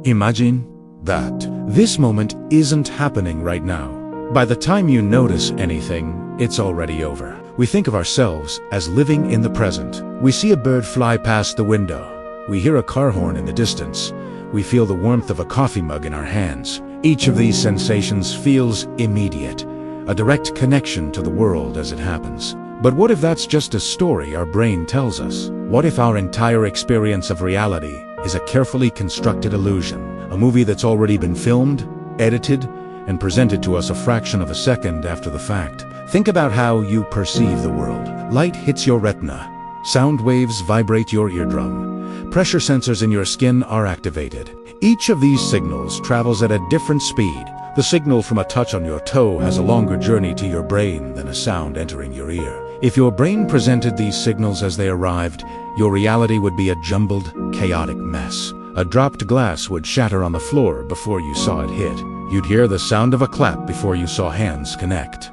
Imagine that this moment isn't happening right now. By the time you notice anything, it's already over. We think of ourselves as living in the present. We see a bird fly past the window. We hear a car horn in the distance. We feel the warmth of a coffee mug in our hands. Each of these sensations feels immediate, a direct connection to the world as it happens. But what if that's just a story our brain tells us? What if our entire experience of reality is a carefully constructed illusion, a movie that's already been filmed, edited, and presented to us a fraction of a second after the fact? Think about how you perceive the world. Light hits your retina. Sound waves vibrate your eardrum. Pressure sensors in your skin are activated. Each of these signals travels at a different speed. The signal from a touch on your toe has a longer journey to your brain than a sound entering your ear. If your brain presented these signals as they arrived, your reality would be a jumbled, chaotic mess. A dropped glass would shatter on the floor before you saw it hit. You'd hear the sound of a clap before you saw hands connect.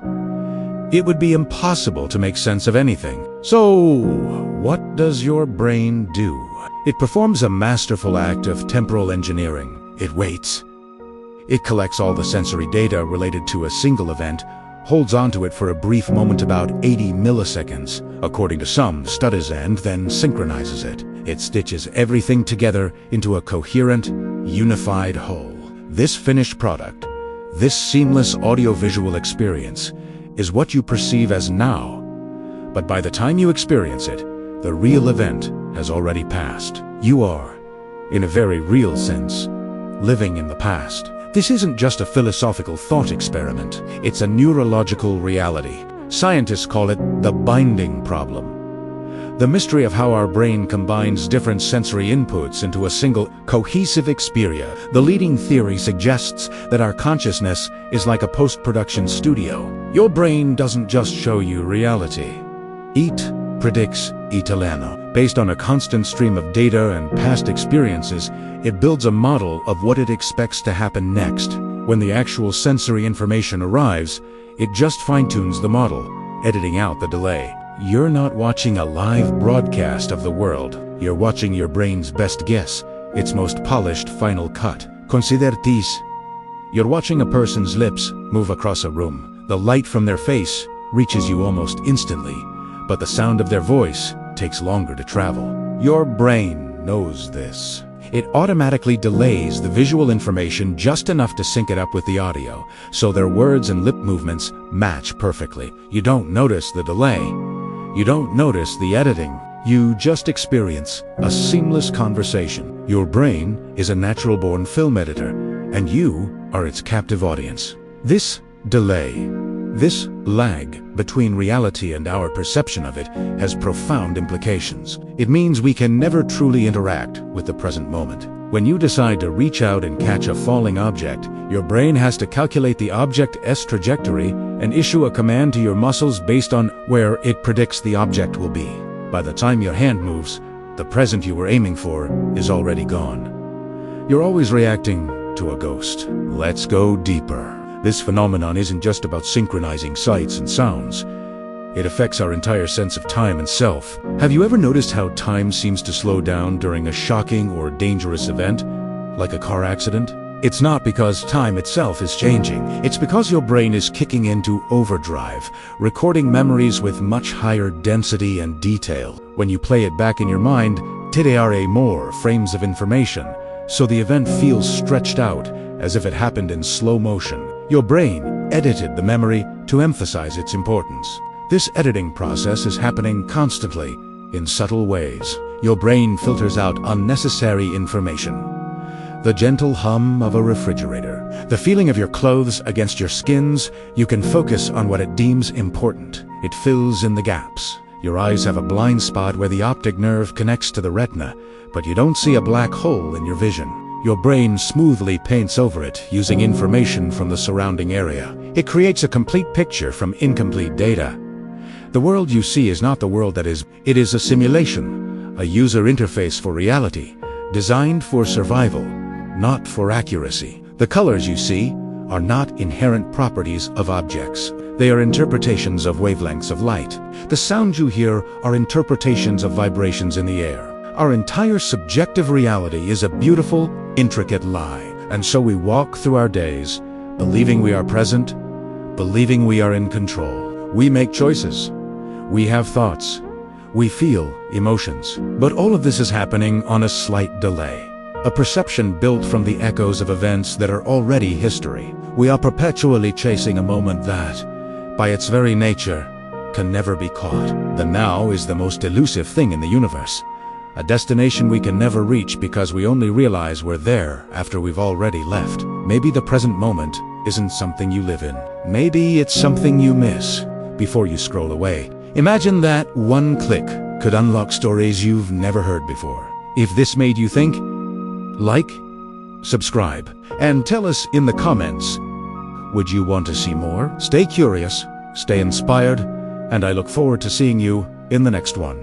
It would be impossible to make sense of anything. So, what does your brain do? It performs a masterful act of temporal engineering. It waits. It collects all the sensory data related to a single event, holds onto it for a brief moment, about 80 milliseconds, according to some studies, and then synchronizes it. It stitches everything together into a coherent, unified whole. This finished product, this seamless audiovisual experience, is what you perceive as now. But by the time you experience it, the real event has already passed. You are, in a very real sense, living in the past. This isn't just a philosophical thought experiment. It's a neurological reality. Scientists call it the binding problem. The mystery of how our brain combines different sensory inputs into a single, cohesive experience. The leading theory suggests that our consciousness is like a post-production studio. Your brain doesn't just show you reality. It predicts Italiano. Based on a constant stream of data and past experiences, it builds a model of what it expects to happen next. When the actual sensory information arrives, it just fine-tunes the model, editing out the delay. You're not watching a live broadcast of the world. You're watching your brain's best guess, its most polished final cut. Consider this. You're watching a person's lips move across a room. The light from their face reaches you almost instantly, but the sound of their voice takes longer to travel. Your brain knows this. It automatically delays the visual information just enough to sync it up with the audio, so their words and lip movements match perfectly. You don't notice the delay. You don't notice the editing. You just experience a seamless conversation. Your brain is a natural-born film editor, and you are its captive audience. This delay, this lag between reality and our perception of it, has profound implications. It means we can never truly interact with the present moment. When you decide to reach out and catch a falling object, your brain has to calculate the object's trajectory and issue a command to your muscles based on where it predicts the object will be. By the time your hand moves, the present you were aiming for is already gone. You're always reacting to a ghost. Let's go deeper. This phenomenon isn't just about synchronizing sights and sounds. It affects our entire sense of time and self. Have you ever noticed how time seems to slow down during a shocking or dangerous event, like a car accident? It's not because time itself is changing. It's because your brain is kicking into overdrive, recording memories with much higher density and detail. When you play it back in your mind, there are more frames of information, so the event feels stretched out, as if it happened in slow motion. Your brain edited the memory to emphasize its importance. This editing process is happening constantly, in subtle ways. Your brain filters out unnecessary information. The gentle hum of a refrigerator, the feeling of your clothes against your skins. You can focus on what it deems important. It fills in the gaps. Your eyes have a blind spot where the optic nerve connects to the retina, but you don't see a black hole in your vision. Your brain smoothly paints over it using information from the surrounding area. It creates a complete picture from incomplete data. The world you see is not the world that is. It is a simulation, a user interface for reality, designed for survival, not for accuracy. The colors you see are not inherent properties of objects. They are interpretations of wavelengths of light. The sounds you hear are interpretations of vibrations in the air. Our entire subjective reality is a beautiful, intricate lie. And so we walk through our days, believing we are present, believing we are in control. We make choices. We have thoughts. We feel emotions. But all of this is happening on a slight delay. A perception built from the echoes of events that are already history. We are perpetually chasing a moment that, by its very nature, can never be caught. The now is the most elusive thing in the universe. A destination we can never reach because we only realize we're there after we've already left. Maybe the present moment isn't something you live in. Maybe it's something you miss before you scroll away. Imagine that one click could unlock stories you've never heard before. If this made you think, like, subscribe, and tell us in the comments, would you want to see more? Stay curious, stay inspired, and I look forward to seeing you in the next one.